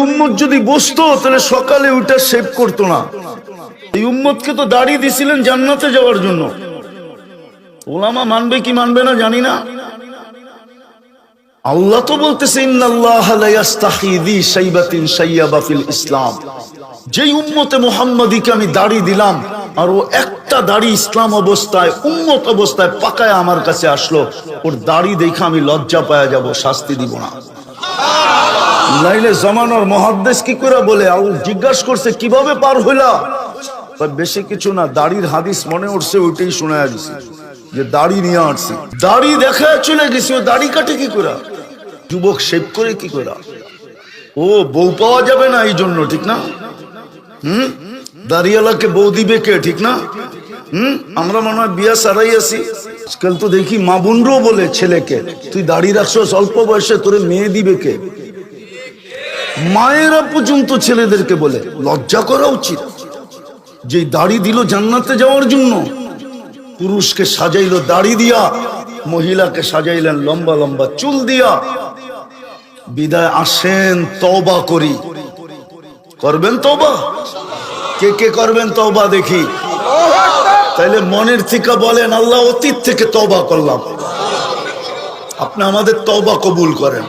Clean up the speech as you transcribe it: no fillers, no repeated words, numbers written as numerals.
উম্মত যদি বসতো তাহলে সকালে ওইটা সেভ করতো না। এই উম্মতকে তো দাড়ি দিছিলেন জান্নাতে যাওয়ার জন্য। ওলামা মানবে কি মানবে না জানি না। আল্লাহ তো বলতেছে ইন্নাল্লাহা লা ইস্তাহি যি শাইবাতিন শাইয়াবা ফিল ইসলাম। যেই উম্মতে মুহাম্মাদীকে আমি দাড়ি দিলাম আর ও একটা দাড়ি ইসলাম অবস্থায় উম্মত অবস্থায় পাকায় আমার কাছে আসলো, ওর দাড়ি দেখে আমি লজ্জা পাওয়া যাব, শাস্তি দিব না। লাইলে জামানার মুহাদ্দিস কি করে বলে, জিজ্ঞাসা করছে কিভাবে পার হইলা? বেশি কিছু না, দাড়ির হাদিস মনে উঠছে ওইটাই শোনায়া দিছি, যে দাড়ি নিয়ে আসছি, দাড়ি দেখায় চলে গেছি। ও দাড়ি কাটে কি করে? যুবক শেভ করে কি করে? ও বউ পাওয়া যাবে না এই জন্য, ঠিক না? দাড়িওয়ালাকে বউ দিবে কে, ঠিক না? আমরা মনে হয় বিয়া সারাই আছি। আজকাল তো দেখি মা বোনরাও বলে ছেলেকে, তুই দাড়ি রাখছো অল্প বয়সে, তোরে মেয়ে দিবে কে? মায়েরা পর্যন্ত ছেলেদেরকে বলে। লজ্জা করা উচিত। যে দাড়ি দিল জান্নাতে যাওয়ার জন্য, পুরুষকে সাজাইলো দাড়ি দিয়া, মহিলাকে সাজাইলেন লম্বা লম্বা চুল দিয়া। বিদায় আসেন, তওবা করি। করবেন তওবা? কে কে করবেন তওবা দেখি? তাইলে মনের থেকে বলেন, আল্লাহ অতীত থেকে তওবা করলাম, আপনি আমাদের তওবা কবুল করেন।